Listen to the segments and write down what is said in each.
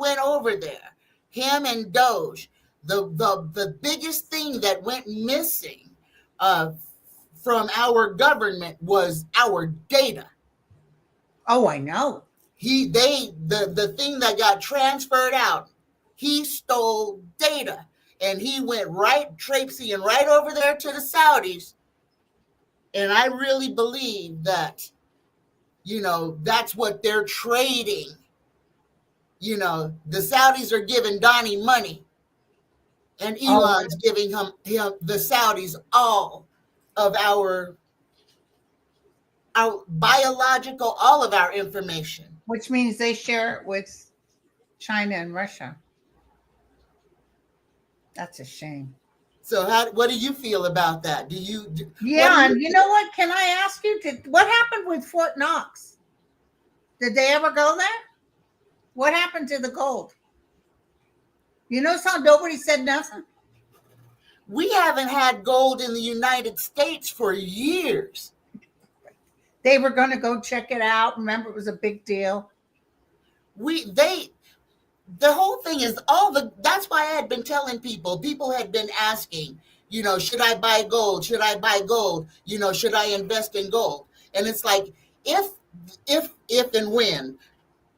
went over there, him and Doge, the biggest thing that went missing from our government was our data. Oh, I know. The thing that got transferred out, he stole data, and he went right traipsing right over there to the Saudis. And I really believe that, that's what they're trading. The Saudis are giving Donnie money, and Elon's giving him the Saudis all of our biological, all of our information. Which means they share it with China and Russia. That's a shame. So what do you feel about that? Yeah, and you know what? Can I ask you, what happened with Fort Knox? Did they ever go there? What happened to the gold? You notice how nobody said nothing? We haven't had gold in the United States for years. They were going to go check it out. Remember, it was a big deal. The whole thing is that's why I had been telling people had been asking, should I buy gold? Should I buy gold? Should I invest in gold? And it's like, if and when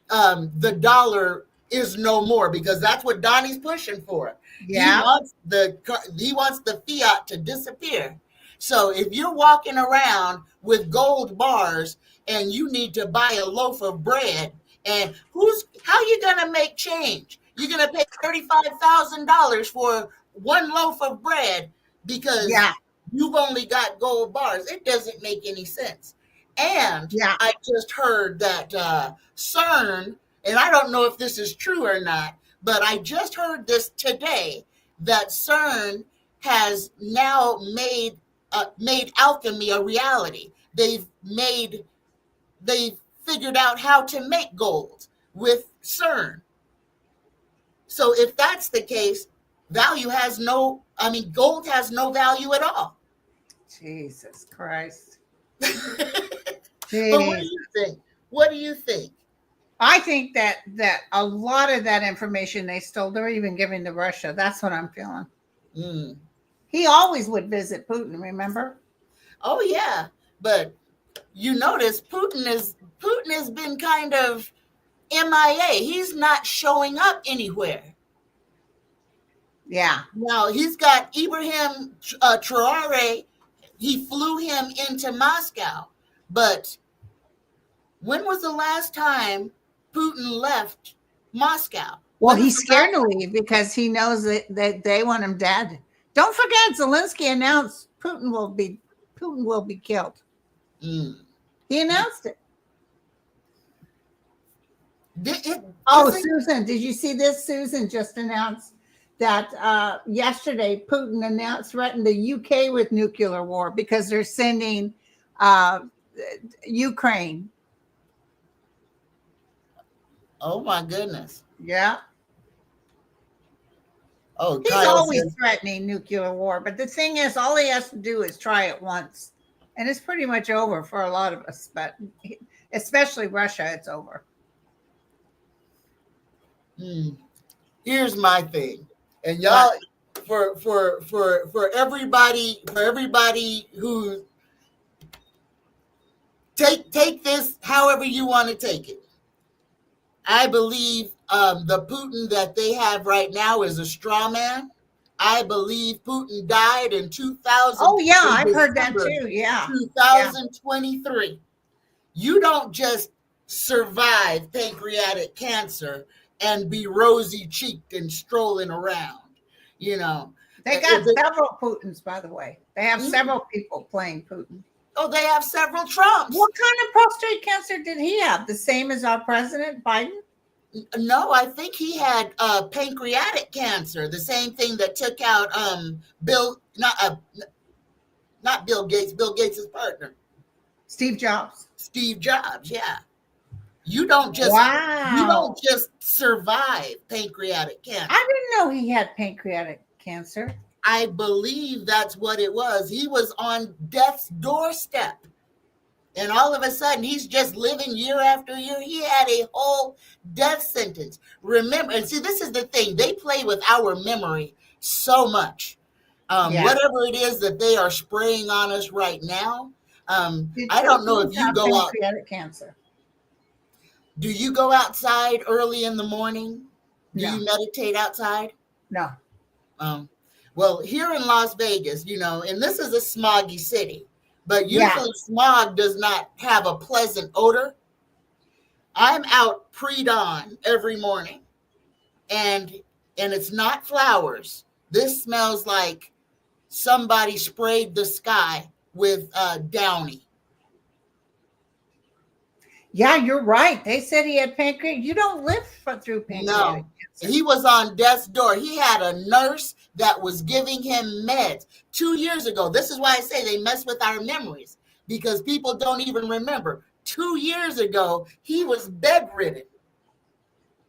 the dollar is no more, because that's what Donnie's pushing for. Yeah. He wants the fiat to disappear. So if you're walking around with gold bars and you need to buy a loaf of bread, and how you gonna make change? You're gonna pay $35,000 for one loaf of bread because you've only got gold bars. It doesn't make any sense. And I just heard that CERN, and I don't know if this is true or not, but I just heard this today, that CERN has now made alchemy a reality. They've figured out how to make gold with CERN. So if that's the case, gold has no value at all. Jesus Christ. But what do you think? I think that a lot of that information they stole, they're even giving to Russia. That's what I'm feeling. He always would visit Putin, remember? Oh, yeah. But you notice Putin has been kind of MIA. He's not showing up anywhere. Yeah. Now, he's got Ibrahim Traore. He flew him into Moscow. But when was the last time Putin left Moscow? Well, he's scared to leave because he knows that they want him dead. Don't forget, Zelensky announced Putin will be killed. He announced it. Susan, did you see this? Susan just announced that yesterday Putin threatened the UK with nuclear war because they're sending Ukraine. Oh my goodness. Yeah. Oh, he's always threatening nuclear war, but the thing is, all he has to do is try it once, and it's pretty much over for a lot of us. But especially Russia, it's over. Here's my thing, and y'all, for everybody who take this however you want to take it. I believe the Putin that they have right now is a straw man. I believe Putin died in 2000. Oh, yeah, I've heard that too. Yeah. 2023. Yeah. You don't just survive pancreatic cancer and be rosy-cheeked and strolling around, They got several Putins, by the way. They have several people playing Putin. Oh, they have several Trumps. What kind of prostate cancer did he have? The same as our president, Biden? No, I think he had pancreatic cancer, the same thing that took out not Bill Gates, Bill Gates' partner. Steve Jobs. Steve Jobs, yeah. You don't just survive pancreatic cancer. I didn't know he had pancreatic cancer. I believe that's what it was. He was on death's doorstep. And all of a sudden, he's just living year after year. He had a whole death sentence. Remember, and see, this is the thing. They play with our memory so much. Yeah. Whatever it is that they are spraying on us right now, Did I don't know Putin if you have go out. pancreatic cancer? Do you go outside early in the morning? Do No, you meditate outside? no. Um, well, here in Las Vegas, and this is a smoggy city, but Yeah. usually smog does not have a pleasant odor. I'm out pre-dawn every morning, and it's not flowers. This smells like somebody sprayed the sky with downy. Yeah, you're right. They said he had pancreatic. You don't live through pancreatic No, cancer. he was on death's door. He had a nurse that was giving him meds 2 years ago. This is why I say they mess with our memories, because people don't even remember. 2 years ago, he was bedridden.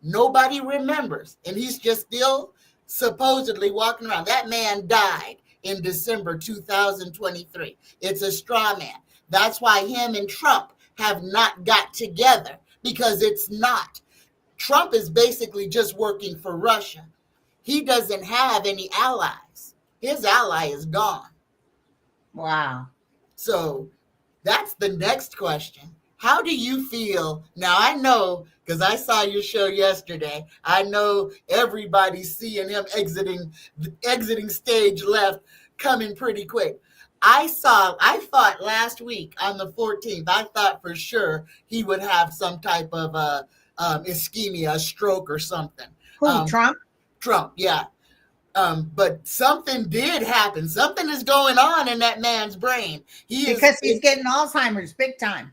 Nobody remembers. And he's just still supposedly walking around. That man died in December 2023. It's a straw man. That's why him and Trump have not got together, because it's not. Trump is basically just working for Russia. He doesn't have any allies. His ally is gone. Wow. So that's the next question. How do you feel? Now, I know, because I saw your show yesterday, I know everybody's seeing him exiting stage left, coming pretty quick. I thought last week on the 14th, I thought for sure he would have some type of ischemia, a stroke or something. Who, Um, Trump? Trump, yeah. But something did happen. Something is going on in that man's brain. He is, Because he's getting Alzheimer's big time.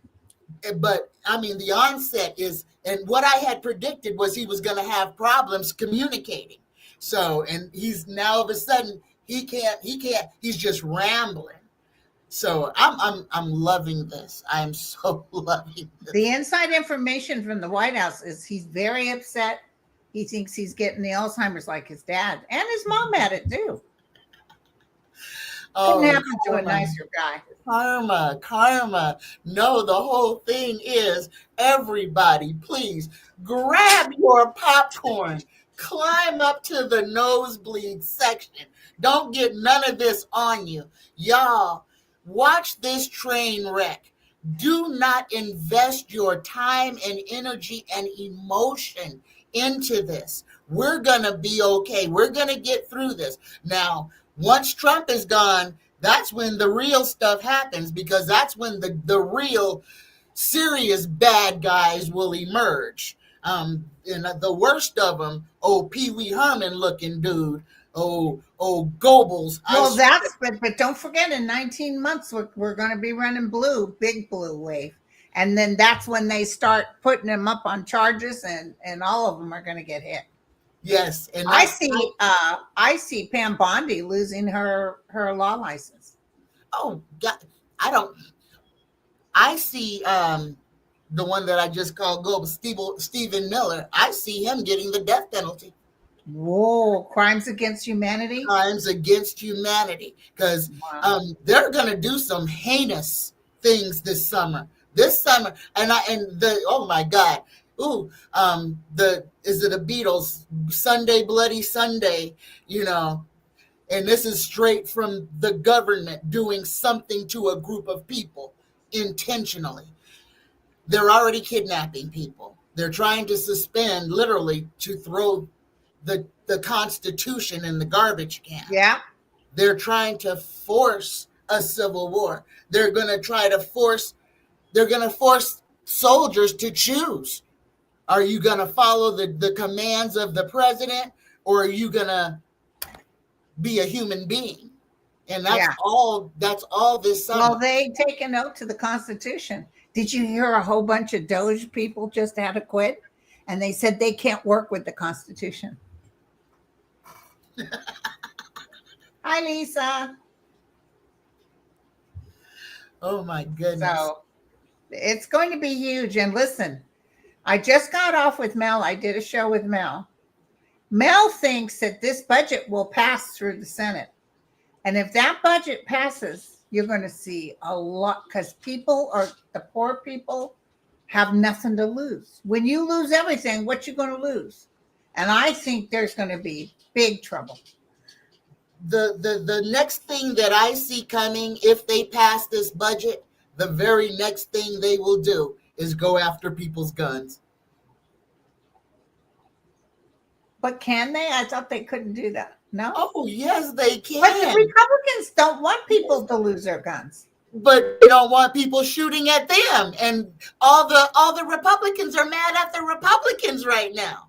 but I mean, the onset is, and what I had predicted was he was going to have problems communicating. So, and he's now all of a sudden he's just rambling. So I'm loving this. I am so loving this. The inside information from the White House is he's very upset. He thinks he's getting the Alzheimer's like his dad, and his mom had it too. Couldn't happen to a nicer guy. Karma. No, the whole thing is, everybody, please grab your popcorn, climb up to the nosebleed section. Don't get none of this on you. Y'all, watch this train wreck. Do not invest your time and energy and emotion into this. We're going to be okay. We're going to get through this. Now, once Trump is gone, that's when the real stuff happens, because that's when the real serious bad guys will emerge. And the worst of them, Pee Wee Herman looking dude, Goebbels. Well, but don't forget, in 19 months we're going to be running big blue wave, and then that's when they start putting them up on charges, and all of them are going to get hit. Yes, and I see Pam Bondi losing her law license. Oh God, I see the one that I just called Stephen Miller. I see him getting the death penalty. Whoa, crimes against humanity. Crimes against humanity, because they're going to do some heinous things this summer. Oh my God. Ooh, is it a Beatles Sunday, Bloody Sunday, and this is straight from the government doing something to a group of people intentionally. They're already kidnapping people. They're trying to suspend, literally, to throw the Constitution in the garbage can. Yeah. They're trying to force a civil war. They're going to force soldiers to choose. Are you going to follow the commands of the president, or are you going to be a human being? And that's all this summer. Well, they take a note to the Constitution. Did you hear a whole bunch of Doge people just had to quit? And they said they can't work with the Constitution. Hi, Lisa. Oh my goodness. So it's going to be huge. And listen, I just got off with Mel. I did a show with Mel. Mel thinks that this budget will pass through the Senate. And if that budget passes, You're going to see a lot because people are the poor people have nothing to lose. When you lose everything, what you going to lose? And I think there's going to be big trouble. The next thing that I see coming, if they pass this budget, the very next thing they will do is go after people's guns. But can they? I thought they couldn't do that. No. Oh, yes, they But the can. Republicans don't want Yes. people to lose their guns. But they don't want people shooting at them. And all the Republicans are mad at the Republicans right now.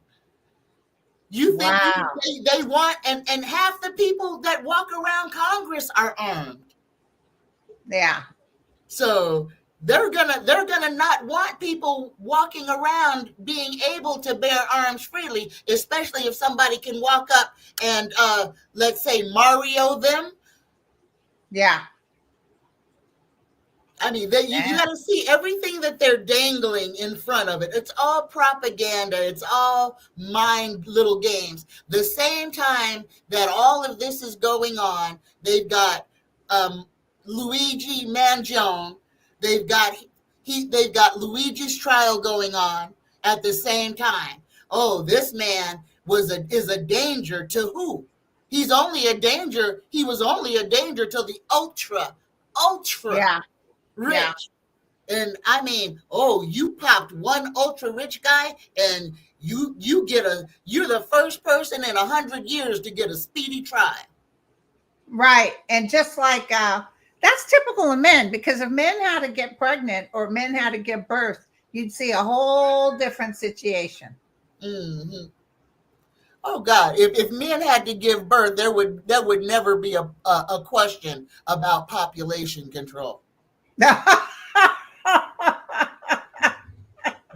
You think Wow. they want, and half the people that walk around Congress are armed. Yeah. So they're gonna not want people walking around being able to bear arms freely, especially if somebody can walk up and let's say Mario them. Yeah. I mean, you got to see everything that they're dangling in front of it. It's all propaganda. It's all mind little games. The same time that all of this is going on, they've got Luigi Mangione. They've got They've got Luigi's trial going on at the same time. Oh, this man is a danger to who? He's only a danger. He was only a danger to the ultra Yeah. rich. Yeah. And I mean, oh, you popped one ultra rich guy, and you're the first person in 100 years to get a speedy trial. Right. And just like that's typical of men because if men had to get pregnant or men had to give birth, you'd see a whole different situation. Mm-hmm. Oh God! If men had to give birth, there would never be a question about population control.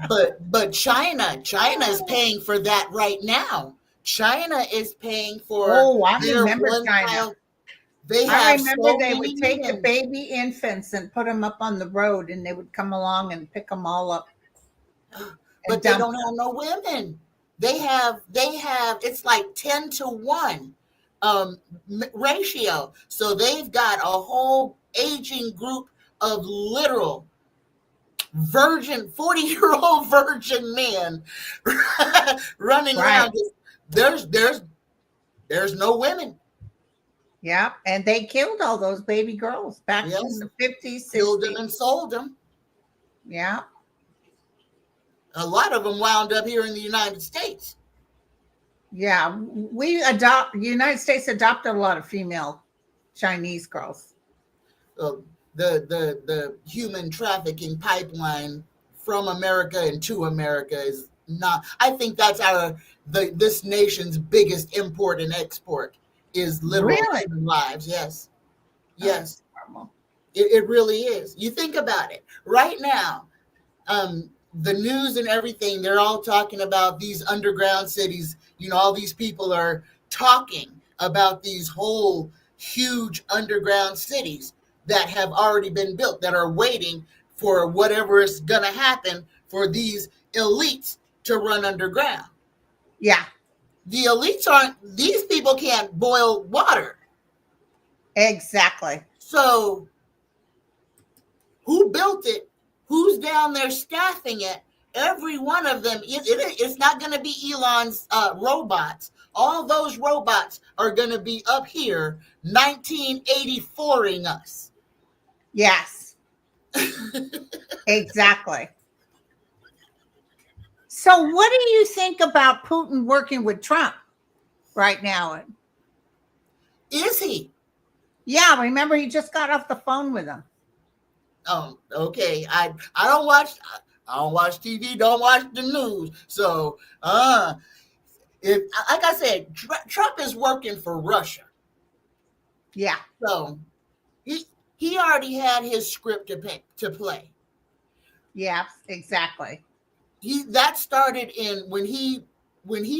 But China is paying for that right now. China is paying for Oh, I their remember one China. child. They I have remember so they many would take the men. baby infants and put them up on the road, and they would come along and pick them all up and But they dump don't them. have no women. They have it's like 10-1 ratio. So they've got a whole aging group of literal virgin 40-year-old virgin men running Right. around. There's no women. Yeah. And they killed all those baby girls back in Yes, the 50s, killed them 60s. and sold them. Yeah. A lot of them wound up here in the United States. Yeah. The United States adopted a lot of female Chinese girls. uh, the human trafficking pipeline from America and to America is not. I think that's this nation's biggest import and export is literal Really? human lives. Yes, Oh, yes, that's horrible. it really is. You think about it right now. The news and everything, they're all talking about these underground cities. All these people are talking about these whole huge underground cities that have already been built that are waiting for whatever is going to happen for these elites to run underground. Yeah. The elites these people can't boil water. Exactly. So who built it? Who's down there staffing it? Every one of them, it's not going to be Elon's robots. All those robots are going to be up here 1984ing us. Yes. Exactly. So, what do you think about Putin working with Trump right now? Is he? Yeah, remember he just got off the phone with him. Oh, okay. I don't watch TV, don't watch the news. So, if like I said, Trump is working for Russia. Yeah. So, he already had his script to play. Yeah, exactly. That started in when he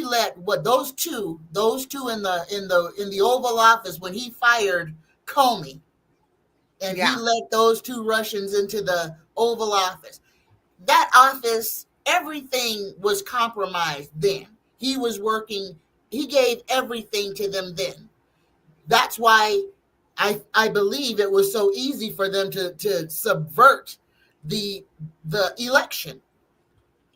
let those two in the Oval Office when he fired Comey, and he Yeah. let those two Russians into the Oval Office. That office, everything was compromised then. He gave everything to them then. That's why I believe it was so easy for them to subvert the election.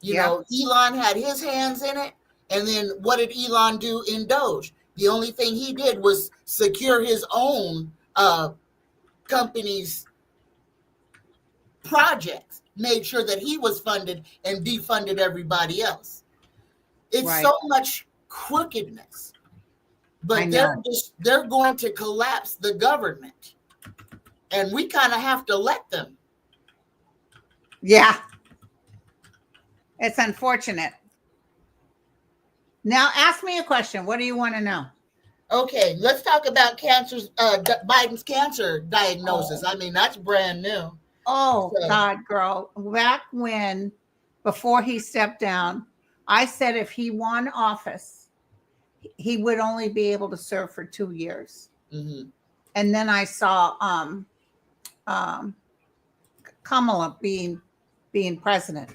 Yeah. Elon had his hands in it, and then what did Elon do in Doge? The only thing he did was secure his own company's projects, made sure that he was funded and defunded everybody else. It's Right. so much crookedness, I but know. they're going to collapse the government, and we kind of have to let them. Yeah. It's unfortunate. Now, ask me a question. What do you want to know? Okay, let's talk about Biden's cancer diagnosis. Oh, I mean, that's brand new. oh So, God, girl. Back when, before he stepped down, I said if he won office, he would only be able to serve for 2 years. mm-hmm. And then I saw um, Kamala being president.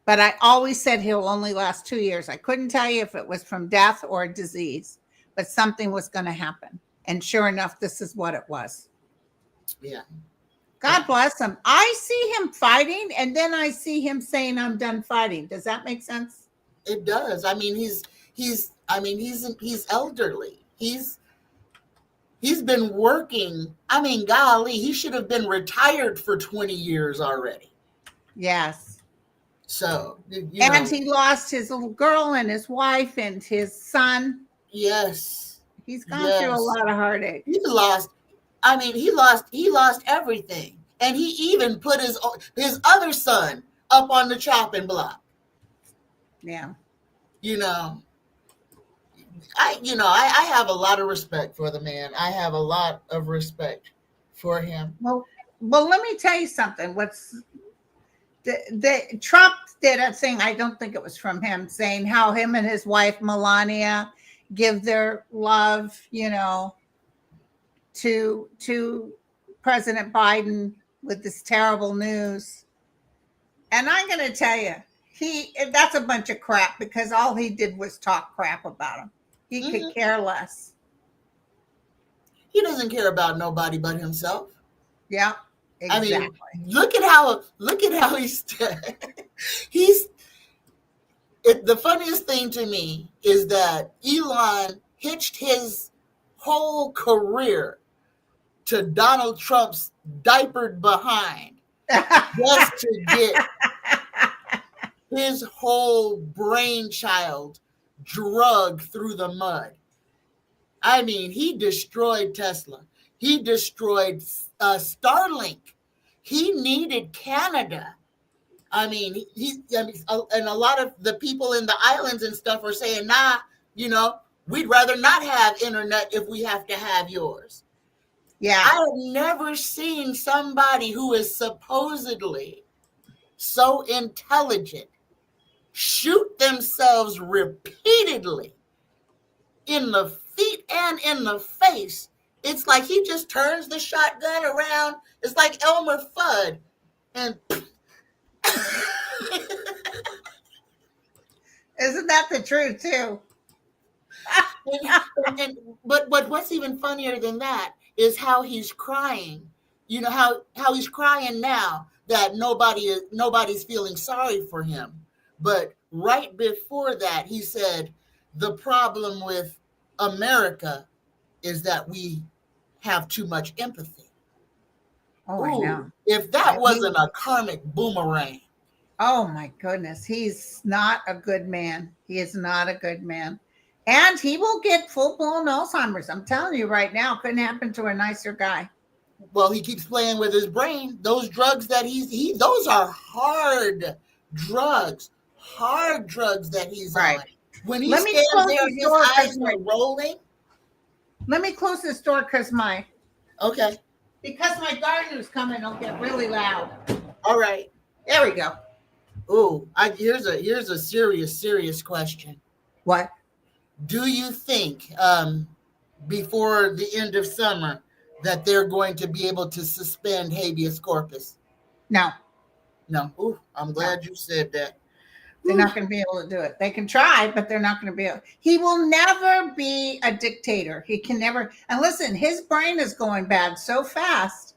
But I always said he'll only last 2 years. I couldn't tell you if it was from death or disease, but something was going to happen. And sure enough, this is what it was. Yeah. God bless him. I see him fighting, and then I see him saying, "I'm done fighting." Does that make sense? It does. I mean, he's elderly. He's been working. I mean, golly, he should have been retired for 20 years already. Yes. So, And he lost his little girl and his wife and his son. yes. He's gone through a Yes. lot of heartache. He lost everything. And he even put his other son up on the chopping block. Yeah. You know, I have a lot of respect for the man. I have a lot of respect for him. Well, let me tell you something. The Trump did a thing. I don't think it was from him, saying how him and his wife Melania give their love, to President Biden with this terrible news. And I'm going to tell you, that's a bunch of crap, because all he did was talk crap about him. He Mm-hmm. could care less. He doesn't care about nobody but himself. Yeah, exactly. I mean, look at how he's. The funniest thing to me is that Elon hitched his whole career to Donald Trump's diapered behind just to get his whole brainchild drug through the mud. I mean, he destroyed Tesla. He destroyed Starlink. He needed Canada. I mean, and a lot of the people in the islands and stuff are saying, nah, we'd rather not have internet if we have to have yours. Yeah. I have never seen somebody who is supposedly so intelligent shoot themselves repeatedly in the feet and in the face. It's like he just turns the shotgun around. It's like Elmer Fudd. And isn't that the truth too? but what's even funnier than that is how he's crying. You know how he's crying now that nobody's feeling sorry for him. But right before that, he said the problem with America is that we have too much empathy. Oh, I know. If that wasn't a karmic boomerang. Oh my goodness. He's not a good man. He is not a good man. And he will get full-blown Alzheimer's. I'm telling you right now, couldn't happen to a nicer guy. Well, he keeps playing with his brain. Those drugs that those are hard drugs that he's on. When he stands there, his eyes are rolling. Let me close this door because my gardener's coming. It'll get really loud. All right. There we go. Oh, here's a serious question. What? Do you think before the end of summer that they're going to be able to suspend habeas corpus? No. Ooh, I'm glad you said that. They're not going to be able to do it. They can try, but they're not going to be able. He will never be a dictator. He can never. And listen, his brain is going bad so fast.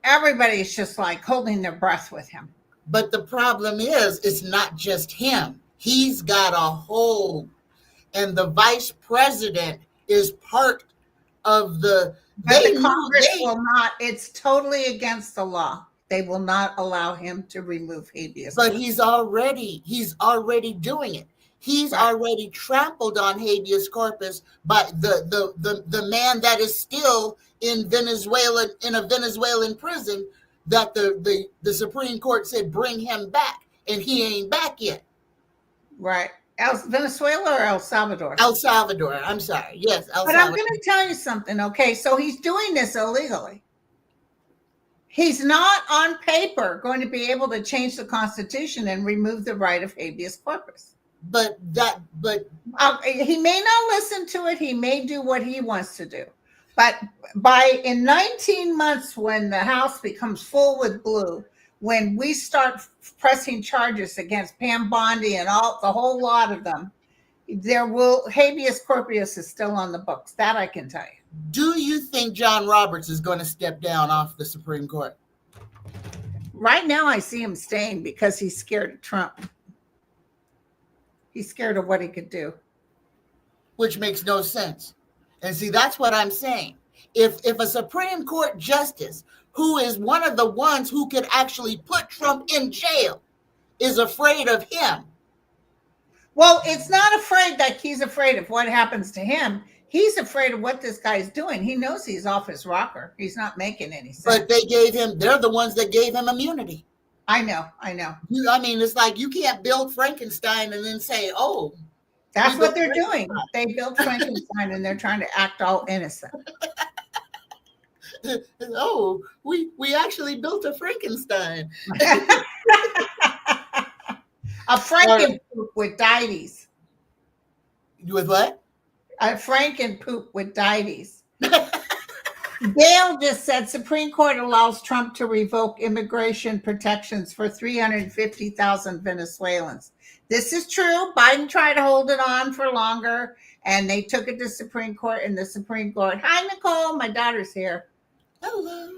Everybody's just like holding their breath with him. But the problem is, it's not just him. He's got a whole, and the vice president is part of the. But the Congress will not. It's totally against the law. They will not allow him to remove habeas But corpus. he's already doing it. He's already trampled on habeas corpus by the man that is still in a Venezuelan prison, that the Supreme Court said bring him back, and he ain't back yet. Right. Venezuela or El Salvador? El Salvador. I'm sorry. Yes, El Salvador. But I'm going to tell you something. Okay, so he's doing this illegally. He's not on paper going to be able to change the Constitution and remove the right of habeas corpus. But he may not listen to it. He may do what he wants to do. But in 19 months, when the House becomes full with blue, when we start pressing charges against Pam Bondi and the whole lot of them, habeas corpus is still on the books. That I can tell you. Do you think John Roberts is going to step down off the Supreme Court? Right now, I see him staying because he's scared of Trump. He's scared of what he could do. Which makes no sense. And see, that's what I'm saying. If a Supreme Court justice, who is one of the ones who could actually put Trump in jail, is afraid of him. Well, it's not afraid that he's afraid of what happens to him. He's afraid of what this guy's doing. He knows he's off his rocker. He's not making any sense. But they're the ones that gave him immunity. I know. I mean, it's like you can't build Frankenstein and then say, oh. That's what they're doing. They built Frankenstein and they're trying to act all innocent. Oh, we actually built a Frankenstein. A Frankenpoop with dieties. With what? A Frankenpoop with dieties. Gail just said Supreme Court allows Trump to revoke immigration protections for 350,000 Venezuelans. This is true. Biden tried to hold it on for longer, and they took it to Supreme Court, and the Supreme Court. Hi, Nicole. My daughter's here. Hello.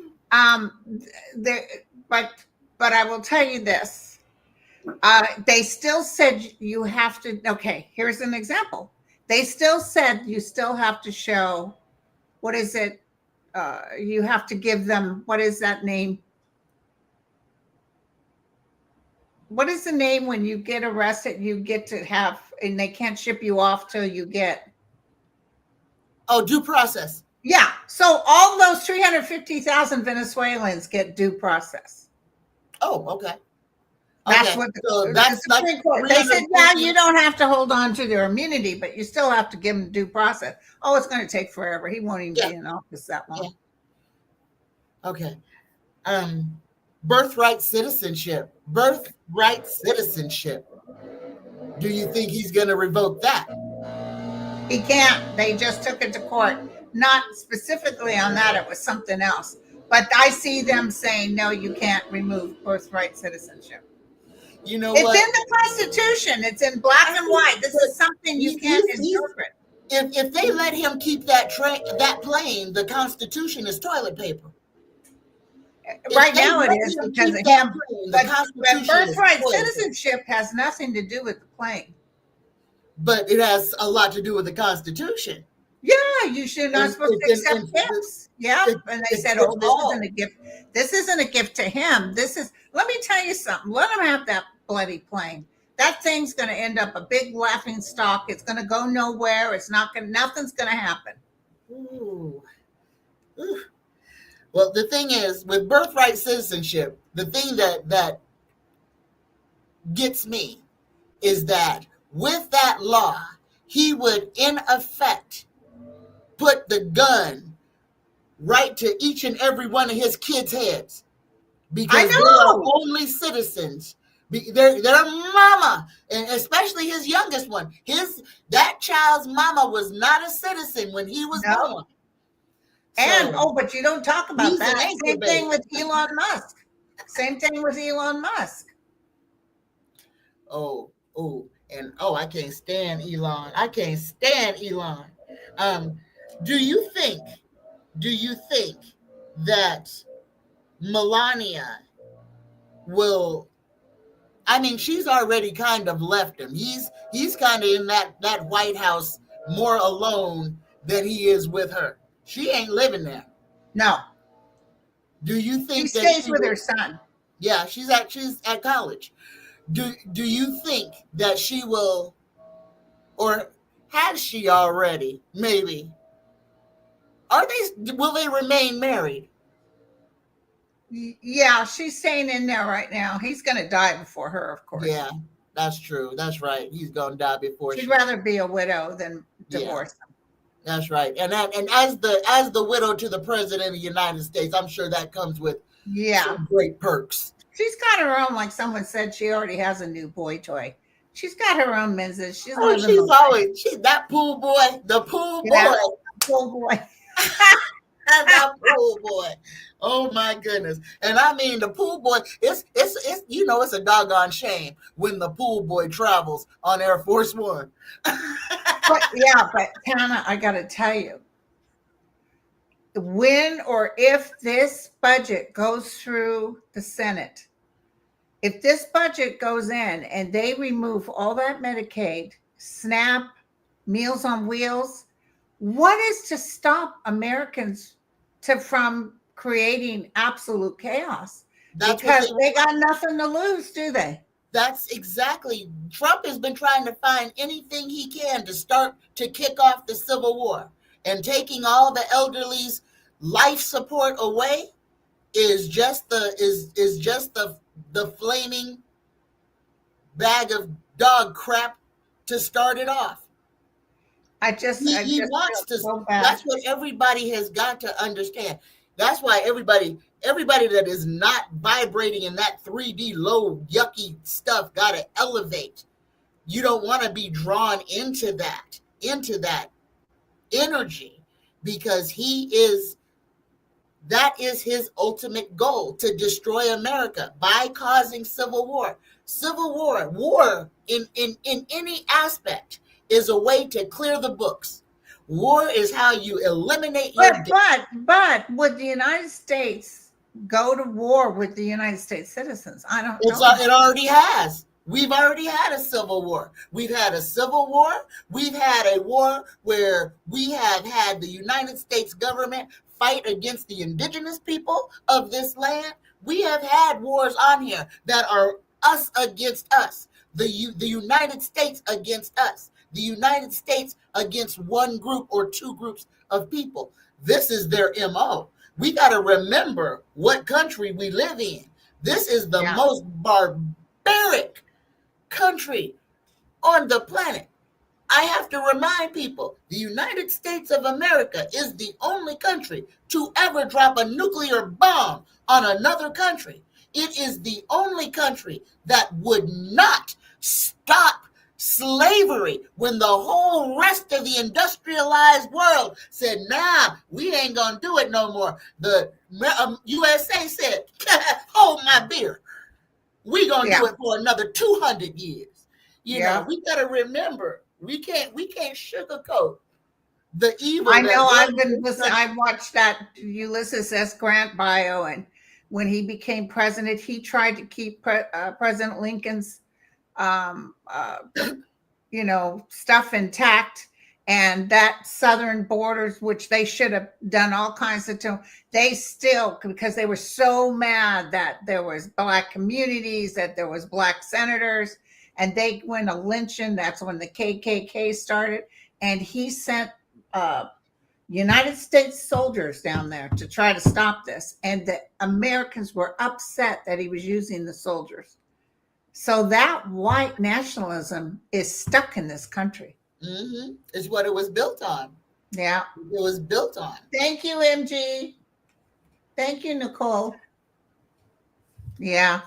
But I will tell you this. They still said you have to. Okay, here's an example. They still said you still have to show. What is it? You have to give them. What is that name? What is the name when you get arrested? You get to have, and they can't ship you off till you get. Oh, due process. Yeah. So all those 350,000 Venezuelans get due process. Oh, okay. That's what the Supreme Court. They said, yeah, you don't have to hold on to their immunity, but you still have to give them due process. Oh, it's going to take forever. He won't even be in office that long. Yeah. Okay. Birthright citizenship. Birthright citizenship. Do you think he's going to revoke that? He can't. They just took it to court. Not specifically on that. It was something else. But I see them saying, no, you can't remove birthright citizenship. You know it's what? In the Constitution. It's in black and white. This is something you can't interpret. If they let him keep that plane, the Constitution is toilet paper. Right now it is because of him. But birthright citizenship has nothing to do with the plane. But it has a lot to do with the Constitution. Yeah, you should not supposed to accept gifts. Yeah, and they said, "Oh, this isn't a gift. This isn't a gift to him. This is." Let me tell you something. Let him have that bloody plane. That thing's going to end up a big laughing stock. It's going to go nowhere. It's not going. Nothing's going to happen. Ooh. Ooh. Well, the thing is, with birthright citizenship, the thing that gets me is that with that law, he would, in effect, put the gun right to each and every one of his kids' heads. Because they are only citizens. Their mama, and especially his youngest one, that child's mama was not a citizen when he was born. And but you don't talk about that. Same thing with Elon Musk. Oh, oh, and oh, I can't stand Elon. I can't stand Elon. Um, do you think? Do you think that Melania will? I mean, she's already kind of left him. He's kind of in that White House more alone than he is with her. She ain't living there. No, Do you she think that stays she with her will? son. Yeah, she's at college. Do you think that she will, or has she already? Maybe are they? Will they remain married? Yeah, she's staying in there right now. He's going to die before her, of course. Yeah, that's true. That's right. He's gonna die before She'd she. rather be a widow than Yeah, divorce him. that's right. And as the widow to the president of the United States, I'm sure that comes with Yeah. some great perks. She's got her own, like someone said, she already has a new boy toy. She's got her own business. She's Oh, living the life. she's that pool boy, the pool Yeah. boy. Oh boy. That pool boy. Oh my goodness. And I mean the pool boy, it's it's a doggone shame when the pool boy travels on Air Force One. But yeah, but Tana, I got to tell you, when or if this budget goes through the Senate, if this budget goes in and they remove all that Medicaid, SNAP, Meals on Wheels, what is to stop Americans from creating absolute chaos? That's what Because they got nothing to lose, do they? that's exactly. Trump has been trying to find anything he can to start to kick off the Civil War. And taking all the elderly's life support away is just the flaming bag of dog crap to start it off. I just He feel wants to. so bad. That's what everybody has got to understand. That's why everybody that is not vibrating in that 3D low yucky stuff got to elevate. You don't want to be drawn into that energy, because he is that is his ultimate goal, to destroy America by causing civil war. War in any aspect is a way to clear the books. War is how you eliminate your But would the United States go to war with the United States citizens? I don't know. it already has. We've already had a civil war. We've had a civil war. We've had a war where we have had the United States government fight against the indigenous people of this land. We have had wars on here that are us against us. The United States against us. The United States against one group or two groups of people. This is their MO. We got to remember what country we live in. This is the Yeah. most barbaric country on the planet. I have to remind people, the United States of America is the only country to ever drop a nuclear bomb on another country. It is the only country that would not stop slavery when the whole rest of the industrialized world said, nah, we ain't gonna do it no more. The USA said, hold my beer. We gonna Yeah. do it for another 200 years. Yeah. We gotta remember, we can't sugarcoat the evil I that know. runs I've been this listening. country. I watched that Ulysses S. Grant bio, and when he became president, he tried to keep President Lincoln's, um, uh, stuff intact, and that southern borders, which they should have done all kinds of. They still, because they were so mad that there was black communities, that there was black senators, and they went a lynching. That's when the KKK started, and he sent uh, United States soldiers down there to try to stop this. And the Americans were upset that he was using the soldiers. So that white nationalism is stuck in this country. It's what it was built on. Yeah. It was built on. Thank you, MG. Thank you, Nicole. Yeah.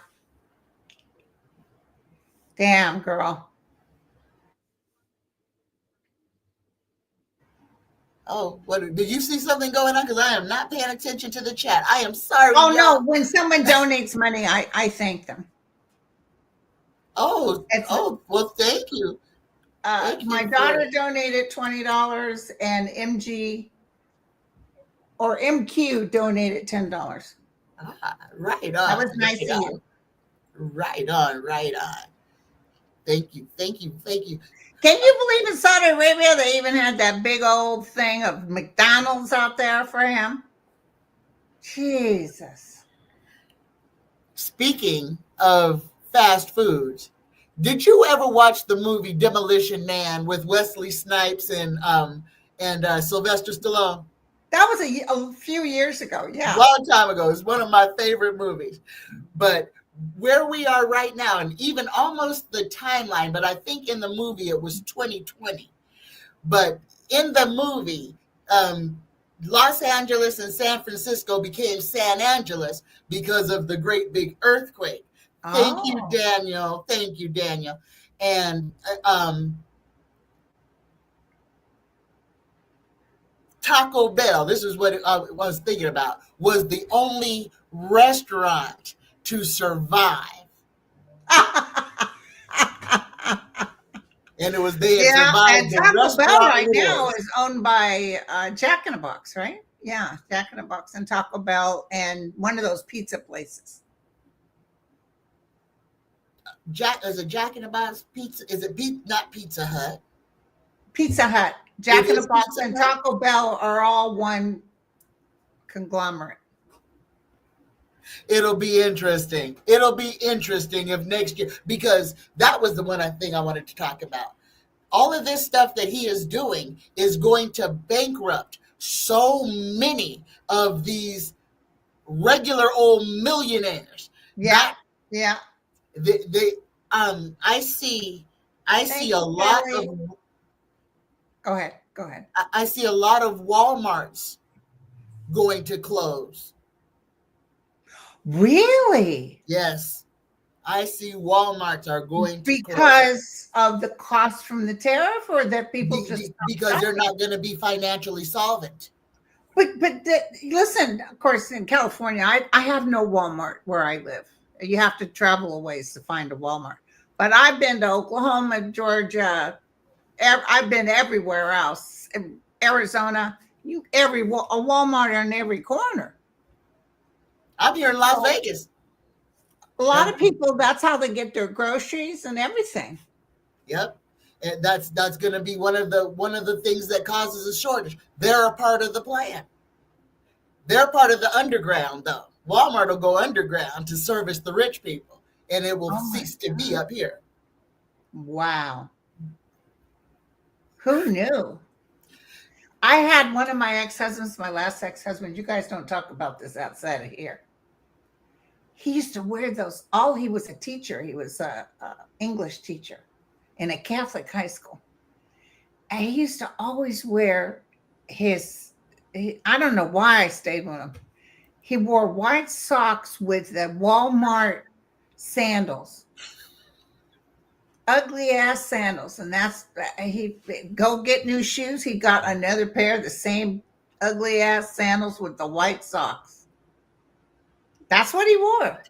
Damn, girl. Oh, what did you see something going on? Because I am not paying attention to the chat. I am sorry, Oh, no. y'all. When someone donates money, I thank them. Oh, It's oh, well, thank you. Thank my you for daughter donated $20, and MG or MQ donated $10. right That on, was nice right of on, you. right on, right on. Thank you, thank you, thank you. Can you believe in Saudi Arabia they even had that big old thing of McDonald's out there for him? Jesus. Speaking of fast foods, did you ever watch the movie Demolition Man with Wesley Snipes and Sylvester Stallone? That was a few years ago. Yeah. Long time ago. It's one of my favorite movies. But where we are right now, and even almost the timeline, but I think in the movie it was 2020. But in the movie, Los Angeles and San Francisco became San Angeles because of the great big earthquake. Thank you, Oh. Daniel. Thank you, Daniel. And Taco Bell, this is what I was thinking about, was the only restaurant to survive. And it was they had Yeah, and survived the Taco Bell restaurant right now wars. is owned by Jack in the Box, right? Yeah, Jack in the Box and Taco Bell and one of those pizza places. Jack is it Jack in the Box pizza? Is it not Pizza Hut? Pizza Hut, It Jack in the is Box, Pizza and Hut. Taco Bell are all one conglomerate. It'll be interesting. It'll be interesting if next year, because that was the one I think I wanted to talk about. All of this stuff that he is doing is going to bankrupt so many of these regular old millionaires. Yeah, Not yeah. they I see Thank a you, lot of Kelly. Go ahead. Go ahead. I see a lot of Walmarts going to close. Really? Yes, I see Walmarts are going to close Because of the cost from the tariff, or that people just stop because they're shopping? not going to be financially solvent. Listen, of course, in California, I have no Walmart where I live. You have to travel a ways to find a Walmart. But I've been to Oklahoma, Georgia. I've been everywhere else. Arizona, a Walmart on every corner. I'm here in Las So Vegas. a lot Yep, of people, that's how they get their groceries and everything. yep. And that's going to be one of the things that causes a shortage. They're a part of the plan. They're part of the underground, though. Walmart will go underground to service the rich people, and it will Oh my cease to be God. up here. Wow. Who knew? I had one of my ex-husbands, my last ex-husband. You guys don't talk about this outside of here. He used to wear those. He was a teacher. He was a English teacher in a Catholic high school, and he used to always wear his. I don't know why I stayed with him. He wore white socks with the Walmart sandals, ugly ass sandals, and that's he go get new shoes. He got another pair of the same ugly ass sandals with the white socks. That's what he wore.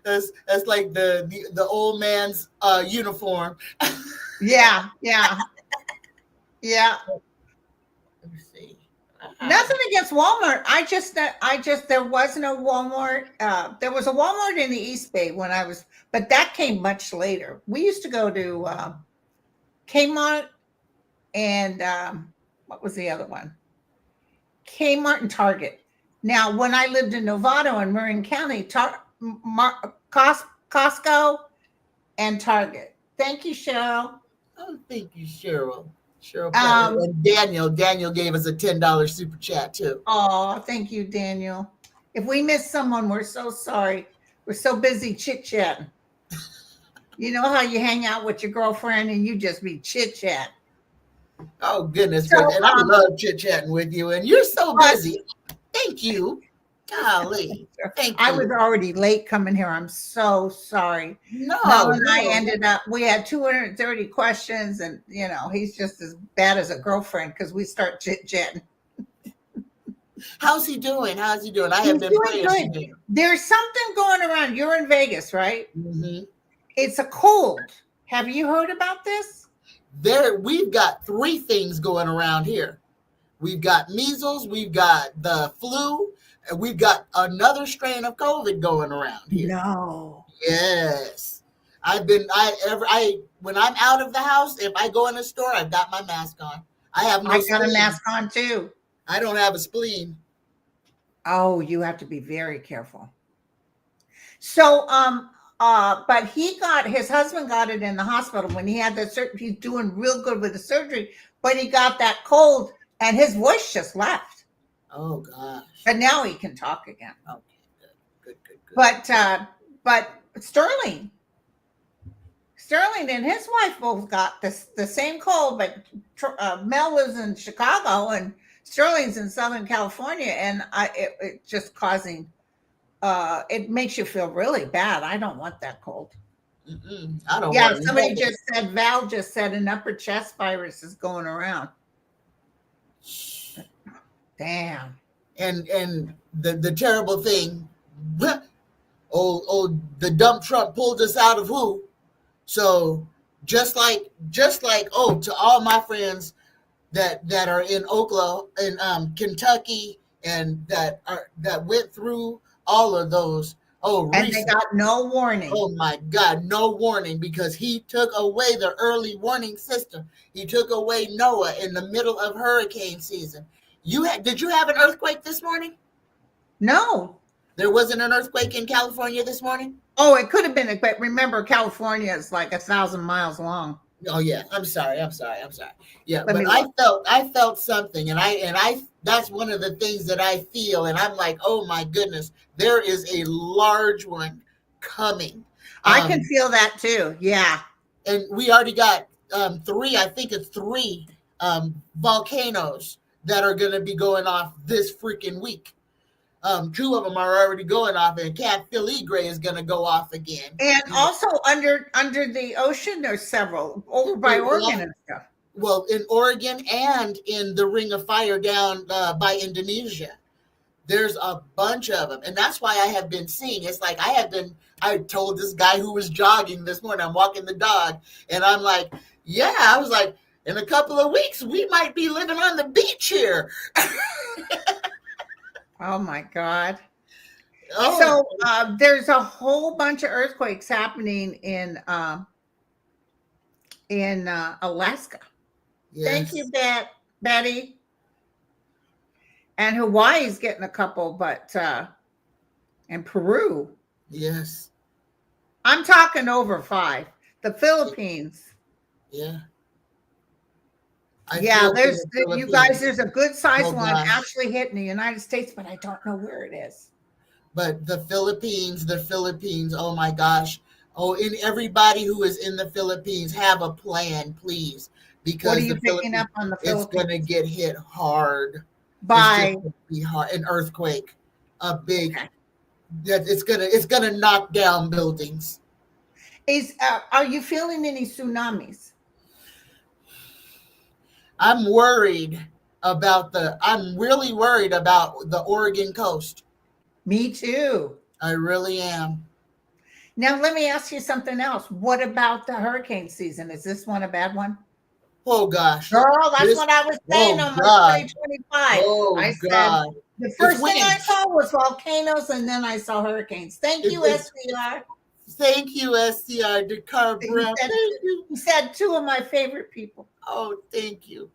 That's like the old man's uniform. Yeah, yeah, yeah. Let me see. Nothing against Walmart. There was no Walmart. There was a Walmart in the East Bay when I was, but that came much later. We used to go to Kmart and what was the other one? Kmart and Target. Now, when I lived in Novato and Marin County, Costco and Target. Thank you, Cheryl. Oh, thank you, Cheryl. Cheryl Um, and Daniel. Daniel gave us a $10 super chat too. oh, thank you, Daniel. If we missed someone, we're so sorry. We're so busy chit chatting. You know how you hang out with your girlfriend and you just be chit chat. Oh goodness So, gracious! And I love chit chatting with you, and you're so but busy. Thank you. Golly, thank I was you. already late coming here. I'm so sorry. Mel No, and I no. ended up, we had 230 questions, and he's just as bad as a girlfriend because we start chit chatting. How's he doing? How's he doing? I have He's been doing praying for good. him. There's something going around. You're in Vegas, right? Hmm. It's a cold. Have you heard about this? We've got three things going around here. We've got measles, we've got the flu, and we've got another strain of COVID going around here. No. Yes. I when I'm out of the house, if I go in a store, I've got my mask on. I have no I got a spleen. mask on too. I don't have a spleen. Oh, you have to be very careful. So, but his husband got it in the hospital when he had the surgery. He's doing real good with the surgery, but he got that cold and his voice just left. Oh gosh. But now he can talk again. Okay, good, good, good, good. But Sterling and his wife both got the same cold, but Mel was in Chicago and Sterling's in Southern California, and it just causing it makes you feel really bad. I don't want that cold. I don't Yeah, want somebody nothing. just said Val just said an upper chest virus is going around. Damn. And the terrible thing, the dump truck pulled us out of who? So just like to all my friends that are in Oklahoma and Kentucky and that went through all of those. Oh, And they recent. got no warning. Oh my God, no warning because he took away the early warning system. He took away NOAA in the middle of hurricane season. Did you have an earthquake this morning? No. There wasn't an earthquake in California this morning? Oh, it could have been, but remember, California is like 1,000 miles long. Oh yeah, I'm sorry. Yeah, Let but me look. I felt something, and I that's one of the things that I feel, and I'm like, oh my goodness, there is a large one coming, I can um, feel that too. Yeah. and we already got three. I think it's three volcanoes that are going to be going off this freaking week. Two of them are already going off, and Camp Filigree is going to go off again. And also under the ocean, there's several over by Oregon and stuff. Well, in Oregon and in the Ring of Fire down by Indonesia. There's a bunch of them. And that's why I have been seeing. It's like I told this guy who was jogging this morning, I'm walking the dog, and I'm like, yeah, I was like, in a couple of weeks, we might be living on the beach here. Oh my God. Oh, So there's a whole bunch of earthquakes happening in Alaska. Thank yes, you, Betty. And Hawaii's getting a couple, but and Peru. yes, I'm talking over 5. The Philippines. yeah. I Yeah, feel for there's the you guys. Philippines. There's a good sized Oh one gosh. actually hitting the United States, but I don't know where it is. But the Philippines, oh my gosh. Oh, and everybody who is in the Philippines, have a plan, please, What are because you the picking Philippines, up on the it's going to Philippines? get hit hard. It's just By going to be hard. An earthquake, a big, okay. that it's gonna knock down buildings. Are you feeling any tsunamis? I'm really worried about the Oregon coast. Me too. I really am. Now let me ask you something else. What about the hurricane season? Is this one a bad one? Oh gosh. Girl, that's This, what I was saying oh on my God. 2025. Oh I said God. the It's first thing I winds. saw was volcanoes and then I saw hurricanes. Thank you, It's SVR. Thank you, SCR Dakar He Brown. said, Thank you. he said 2 of my favorite people. Oh, thank you.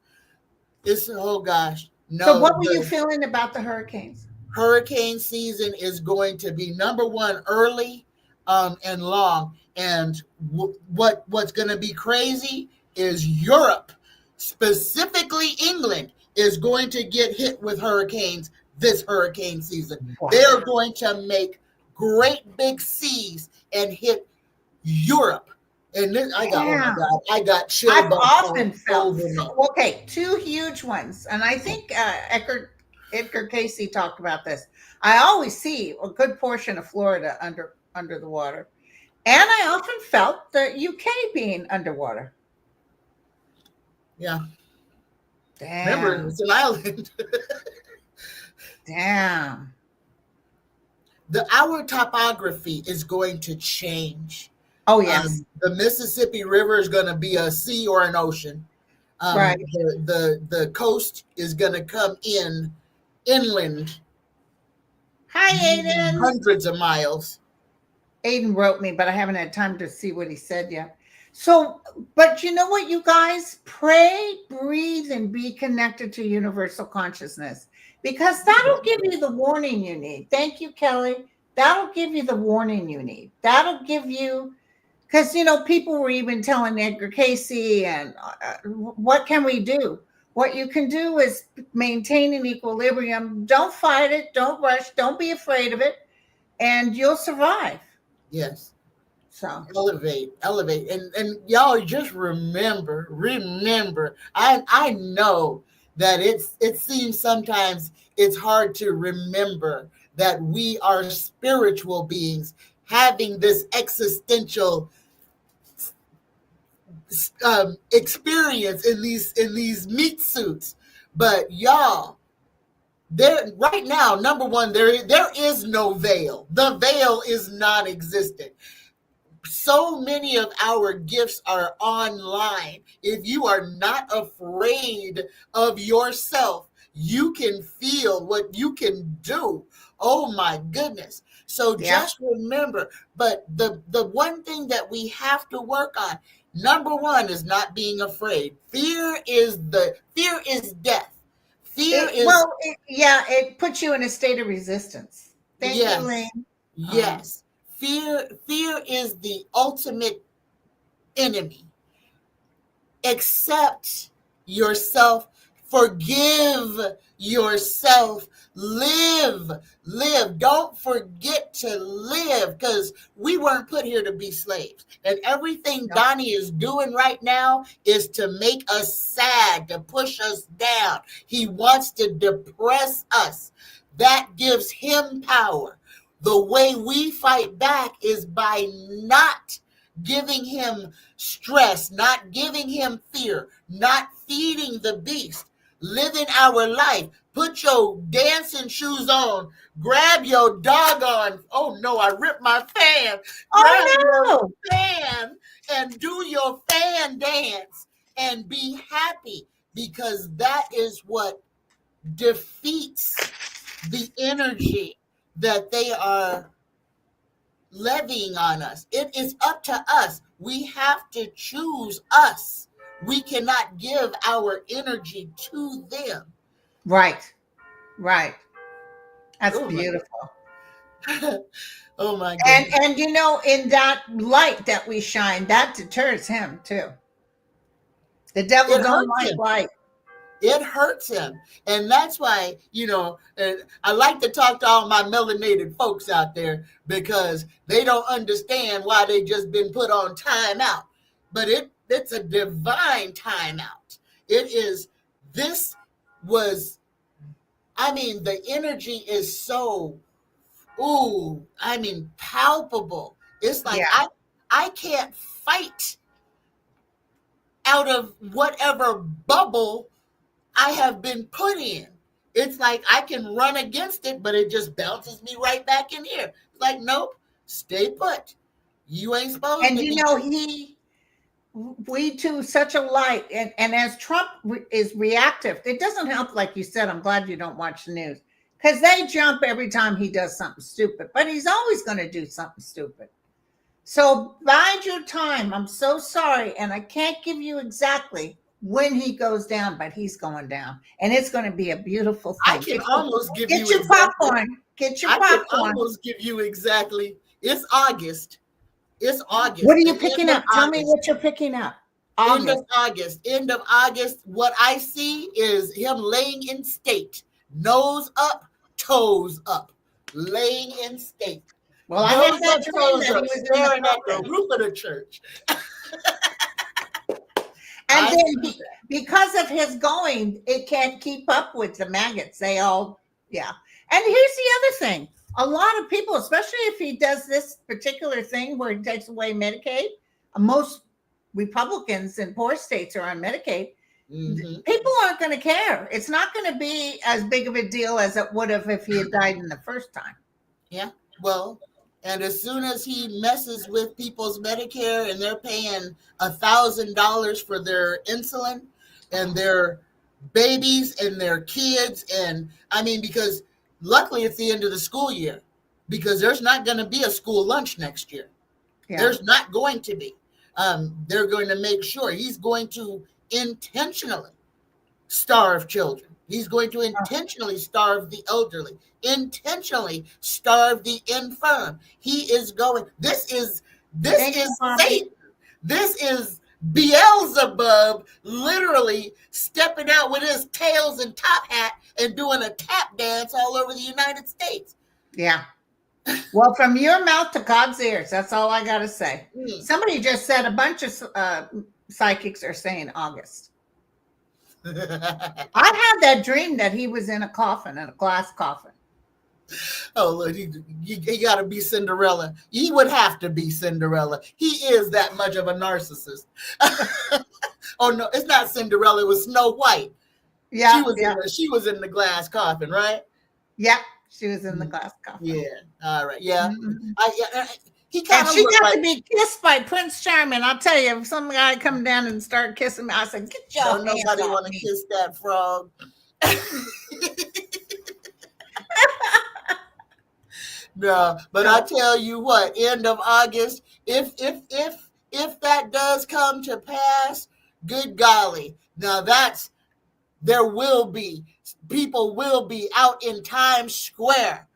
It's oh gosh. So No, what were you the feeling about the hurricanes? hurricane season is going to be number one early and long. And what's going to be crazy is Europe, specifically England, is going to get hit with hurricanes this hurricane season. Wow. They are going to make great big seas and hit Europe. And then oh my Yeah. God, I got chill I've bumps often all felt over me. okay, 2 huge ones. And I think Edgar Casey talked about this. I always see a good portion of Florida under the water. And I often felt the UK being underwater. Yeah. Remember, Damn. it's an island. Damn. Our topography is going to change. Oh, yes. The Mississippi River is going to be a sea or an ocean. Right. The coast is going to come inland, Hi, meaning Aiden. hundreds of miles. Aiden wrote me, but I haven't had time to see what he said yet. So, but you know what, you guys? Pray, breathe, and be connected to universal consciousness, because that'll give you the warning you need. Thank you, Kelly. That'll give you the warning you need. That'll give you, because, people were even telling Edgar Casey, and what can we do? What you can do is maintain an equilibrium. Don't fight it. Don't rush. Don't be afraid of it, and you'll survive. Yes. So, Elevate, and y'all just remember. I know that it seems sometimes it's hard to remember that we are spiritual beings having this existential experience in these meat suits. But y'all, there right now, number one, there is no veil. The veil is non-existent. So many of our gifts are online. If you are not afraid of yourself, you can feel what you can do. Oh my goodness. So yeah. just remember, but the one thing that we have to work on, number one, is not being afraid. Fear is death. Fear is It puts you in a state of resistance. Thank you, yes. Lynn. Yes. Fear is the ultimate enemy. Accept yourself, forgive yourself, live. Don't forget to live, because we weren't put here to be slaves. And everything No. Donnie is doing right now is to make us sad, to push us down. He wants to depress us. That gives him power. The way we fight back is by not giving him stress, not giving him fear, not feeding the beast, living our life. Put your dancing shoes on, grab your doggone, oh no, I ripped my fan, grab Oh, your no. fan and do your fan dance and be happy, because that is what defeats the energy that they are levying on us. It is up to us. We have to choose us. We cannot give our energy to them. Right. Right. That's Oh my beautiful. god. Oh my And goodness. and in that light that we shine, that deters him too. The devil It don't hurts like him. light. It hurts him. And that's why, I like to talk to all my melanated folks out there, because they don't understand why they just been put on timeout. But it's a divine timeout. It is, this was, the energy is so, palpable. It's like Yeah. I can't fight out of whatever bubble I have been put in. It's like I can run against it, but it just bounces me right back in here. It's like, nope, stay put. You ain't supposed And to be. we too such a light, and as Trump is reactive, it doesn't help. Like you said, I'm glad you don't watch the news, because they jump every time he does something stupid, but he's always going to do something stupid. So bide your time. I'm so sorry, and I can't give you exactly when he goes down, but he's going down, and it's going to be a beautiful I thing. can almost give Get you your exactly. popcorn. Get your I can popcorn. almost give you exactly. It's August. It's What August. are The you end picking of up? Tell me August. what you're picking up. End of August. August. End of August. What I see is him laying in state, nose up, toes up, laying in state. Well, I had Nose that up, dream toes that he up, was in the staring at the coffin. roof of the church. And I then see that. because of his going, it can't keep up with the maggots. They all, yeah. And here's the other thing: a lot of people, especially if he does this particular thing where he takes away Medicaid, most Republicans in poor states are on Medicaid. Hmm. People aren't going to care. It's not going to be as big of a deal as it would have if he had died in the first time. Yeah. Well, and as soon as he messes with people's Medicare and they're paying $1,000 for their insulin and their babies and their kids, and I mean, because luckily it's the end of the school year, because there's not going to be a school lunch next year. Yeah. There's not going to be. They're going to make sure he's going to intentionally starve children. He's going to intentionally starve the elderly, intentionally starve the infirm. He is going. This Thank is you, Bobby. Satan. This is Beelzebub literally stepping out with his tails and top hat and doing a tap dance all over the United States. Yeah. Well, from your mouth to God's ears. That's all I got to say. Mm. Somebody just said a bunch of psychics are saying August. I had that dream that he was in a coffin, in a glass coffin. Oh, look, he got to be Cinderella. He would have to be Cinderella. He is that much of a narcissist. Oh, no, it's not Cinderella. It was Snow White. Yeah. She was in the glass coffin, right? Yeah. She was in the glass coffin. Yeah. All right. Yeah. Mm-hmm. He kind And of she looked got like, to be kissed by Prince Charming. I'll tell you, if some guy come down and start kissing me, I said, "Get your don't hands nobody off want to me." kiss that frog. No, but I tell you what, end of August, if that does come to pass, good golly, now people will be out in Times Square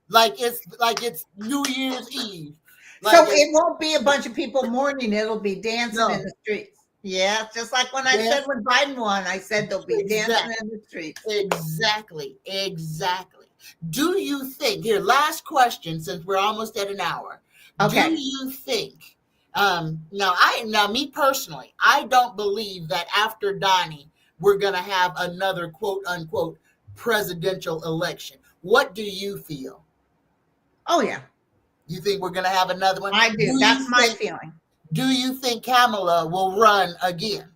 like it's New Year's Eve. Like So it won't be a bunch of people mourning. It'll be dancing in no, the streets. Yeah, just like when I yes, said when Biden won, I said they'll be dancing exactly. in the streets. Exactly. Do you think, here, last question, since we're almost at an hour, do Okay. you think, now me personally, I don't believe that after Donnie, we're going to have another quote unquote presidential election. What do you feel? Oh yeah, You think we're going to have another one? I do. That's my feeling. Do you think Kamala will run again?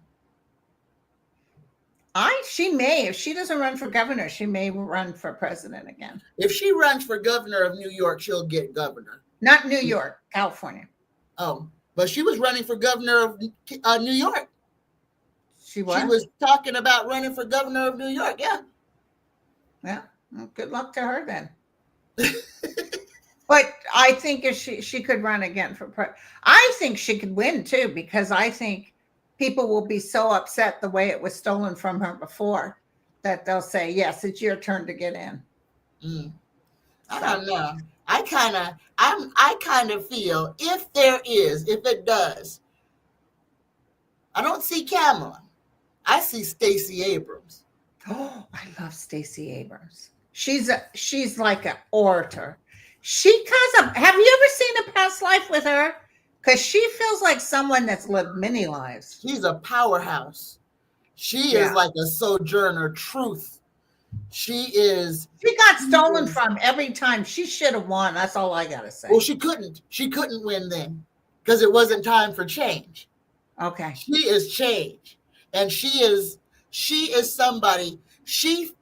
She may, if she doesn't run for governor, she may run for president again. If she runs for governor of New York, she'll get governor. Not New York, California. Oh, but she was running for governor of New York. She was? She was talking about running for governor of New York. Yeah. Yeah. Well, good luck to her then. But I think if she could run again for I think she could win too, because I think people will be so upset the way it was stolen from her before that they'll say, yes, it's your turn to get in. I don't know. I kind of feel if it does, I don't see Kamala. I see Stacey Abrams. Oh, I love Stacey Abrams. She's like an orator. She kind of, have you ever seen a past life with her? Because she feels like someone that's lived many lives. She's a powerhouse. She is like a sojourner truth. She got stolen from every time. She should have won. That's all I gotta say. Well, she couldn't win then because it wasn't time for change. Okay. She is change. And she is somebody, the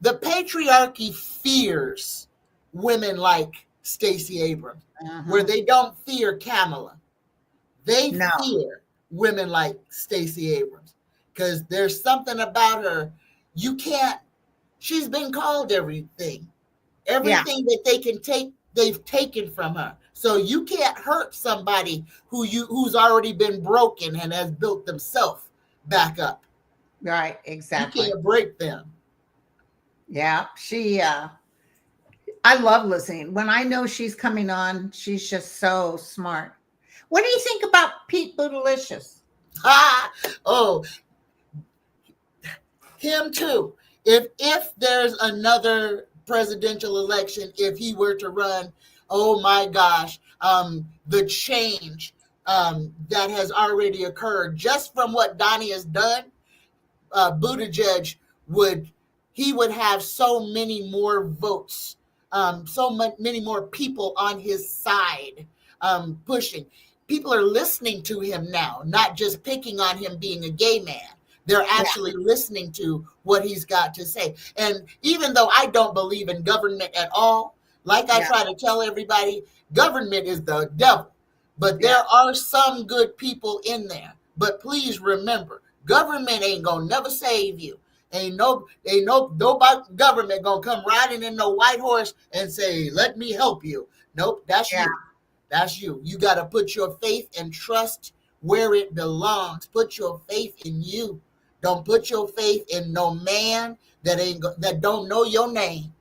patriarchy fears women like Stacey Abrams, where they don't fear Kamala. They fear women like Stacey Abrams because there's something about her. She's been called everything that they can take, they've taken from her. So you can't hurt somebody who's already been broken and has built themselves back up. Right, exactly. You can't break them. Yeah, I love listening. When I know she's coming on, she's just so smart. What do you think about Pete Buttigieg? Oh, him too. If there's another presidential election, if he were to run, oh my gosh, the change that has already occurred just from what Donnie has done, Buttigieg would have so many more votes, many more people on his side pushing. people are listening to him now, not just picking on him being a gay man. They're Yeah. actually listening to what he's got to say. And even though I don't believe in government at all, like I Yeah. try to tell everybody, government is the devil. But Yeah. there are some good people in there. But please remember, government ain't gonna never save you. Ain't nobody government gonna come riding in no white horse and say, "Let me help you." Nope, that's Yeah. you. That's you. You got to put your faith and trust where it belongs. Put your faith in you. Don't put your faith in no man that don't know your name.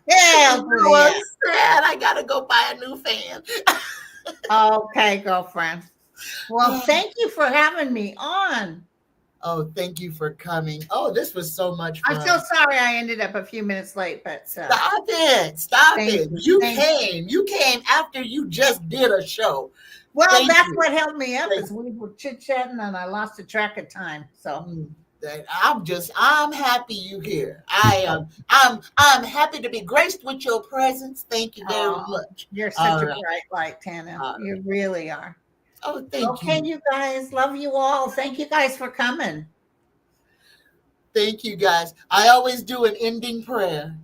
Yeah. You know what's sad? I gotta go buy a new fan. Okay, girlfriend. Well, thank you for having me on. Oh, thank you for coming. Oh, this was so much I'm so fun. sorry I ended up a few minutes late, but Stop it. Stop thank it. you. You Thank you. came. You came after you just did a show. Well, Thank that's you. what held me up Thank is we were chit chatting and I lost the track of time. So, Mm, I'm happy you here. I'm happy to be graced with your presence. Thank you very oh, much. you're such All a right. bright light, Tana. All right. You really are. Oh, thank Okay, you. you guys. Love you all. Thank you guys for coming. Thank you guys. I always do an ending prayer.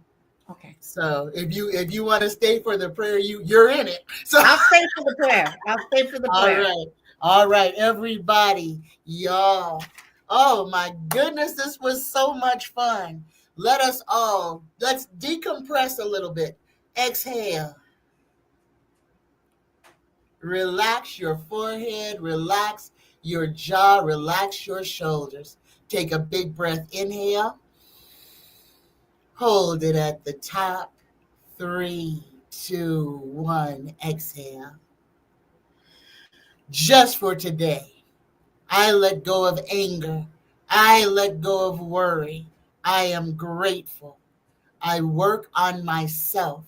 Okay. So if you want to stay for the prayer, you're in it. So I'll stay for the prayer. I'll stay for the all prayer. right. All right, everybody. Y'all. Oh my goodness, this was so much fun. Let's decompress a little bit. Exhale. Relax your forehead, relax your jaw, relax your shoulders. Take a big breath. Inhale. Hold it at the top. 3, 2, 1. Exhale. Just for today, I let go of anger. I let go of worry. I am grateful. I work on myself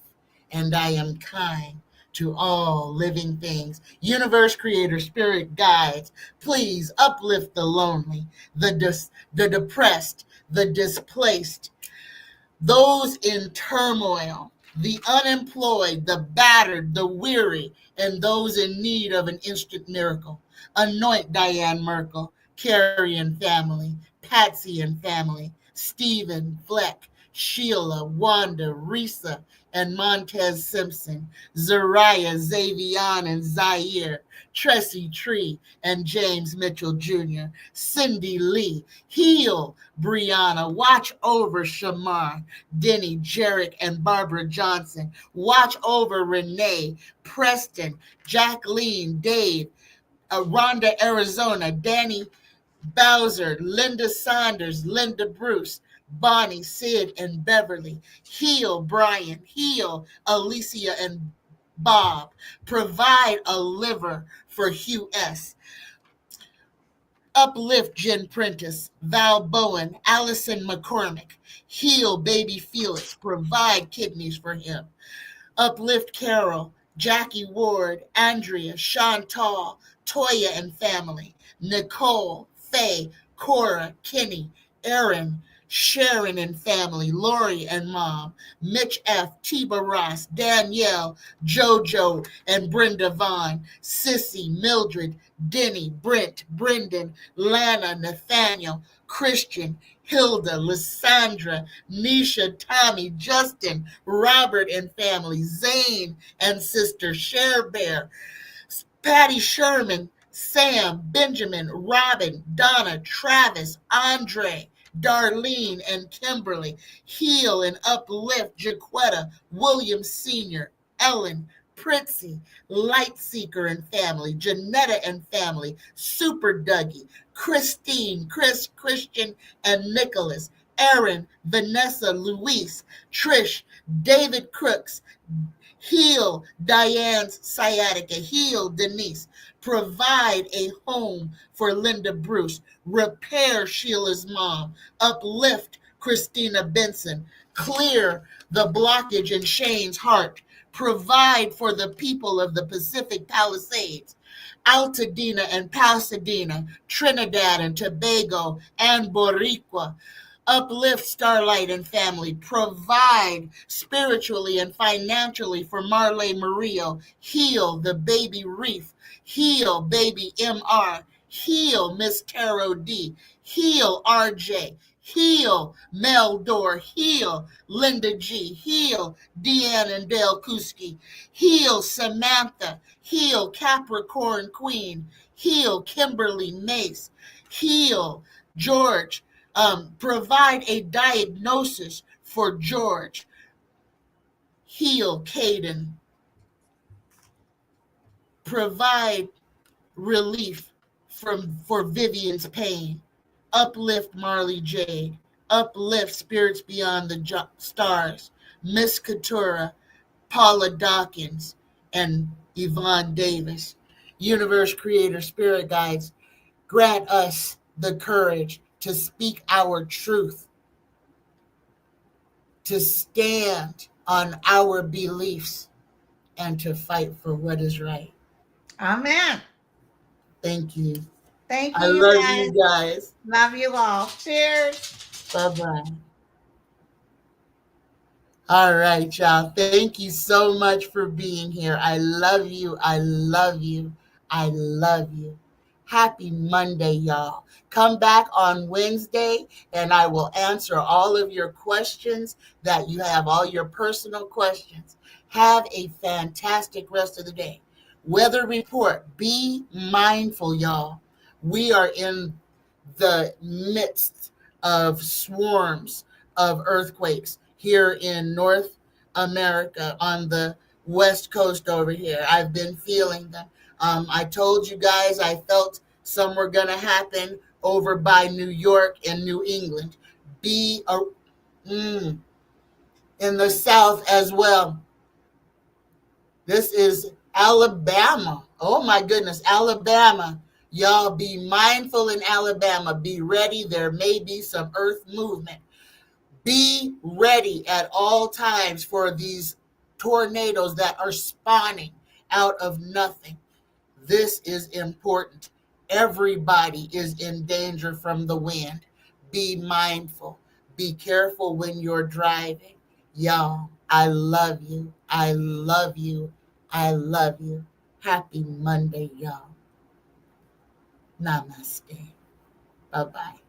and I am kind to all living things. Universe, creator, spirit, guides, please uplift the lonely, the depressed, the displaced, those in turmoil, the unemployed, the battered, the weary, and those in need of an instant miracle. Anoint Diane Merkel, Carrie and family, Patsy and family, Stephen, Fleck, Sheila, Wanda, Risa, and Montez Simpson, Zariah, Xavion, and Zaire, Tressie Tree, and James Mitchell Jr., Cindy Lee, Heal, Brianna, watch over Shamar, Denny, Jarek, and Barbara Johnson. Watch over Renee, Preston, Jacqueline, Dave, Rhonda, Arizona, Danny Bowser, Linda Saunders, Linda Bruce, Bonnie, Sid, and Beverly. Heal Brian, heal Alicia and Bob. Provide a liver for Hugh S. Uplift Jen Prentice, Val Bowen, Allison McCormick. Heal baby Felix. Provide kidneys for him. Uplift Carol, Jackie Ward, Andrea, Chantal, Toya and family. Nicole, Faye, Cora, Kenny, Aaron, Sharon and family, Lori and mom, Mitch F., Tiba Ross, Danielle, JoJo and Brenda Vaughn, Sissy, Mildred, Denny, Brent, Brendan, Lana, Nathaniel, Christian, Hilda, Lysandra, Nisha, Tommy, Justin, Robert and family, Zane and sister, Cher Bear, Patty Sherman, Sam, Benjamin, Robin, Donna, Travis, Andre, Darlene, and Kimberly. Heal and uplift Jaquetta, William Sr., Ellen, Pritzy, Lightseeker and family, Janetta and family, Super Dougie, Christine, Chris, Christian, and Nicholas, Aaron, Vanessa, Luis, Trish, David Crooks, Heal Diane's sciatica. Heal Denise. Provide a home for Linda Bruce. Repair Sheila's mom. Uplift Christina Benson. Clear the blockage in Shane's heart. Provide for the people of the Pacific Palisades. Altadena and Pasadena, Trinidad and Tobago, and Boricua. Uplift Starlight and family. Provide spiritually and financially for Marley Murillo. Heal the baby Reef. Heal baby MR. Heal Miss Carol D. Heal RJ. Heal Mel Dore. Heal Linda G. Heal Deanne and Dale Kuski. Heal Samantha. Heal Capricorn Queen. Heal Kimberly Mace. Heal George. Provide a diagnosis for George. Heal Caden. Provide relief for Vivian's pain. Uplift Marley Jade. Uplift Spirits Beyond the Stars. Miss Katura, Paula Dawkins, and Yvonne Davis. Universe Creator Spirit Guides, grant us the courage to speak our truth, to stand on our beliefs, and to fight for what is right. Amen. Thank you. Thank I you, you love guys. you guys. Love you all. Cheers. Bye bye. All right, y'all. Thank you so much for being here. I love you. I love you. I love you. Happy Monday, y'all. Come back on Wednesday and I will answer all of your questions that you have, all your personal questions. Have a fantastic rest of the day. Weather report. Be mindful, y'all. We are in the midst of swarms of earthquakes here in North America on the West Coast over here. I've been feeling them. I told you guys I felt some were going to happen over by New York and New England. Be in the South as well. This is Alabama. Oh my goodness, Alabama. Y'all be mindful in Alabama. Be ready. There may be some earth movement. Be ready at all times for these tornadoes that are spawning out of nothing. This is important. Everybody is in danger from the wind. Be mindful. Be careful when you're driving. Y'all, I love you. I love you. I love you. Happy Monday, y'all. Namaste. Bye bye.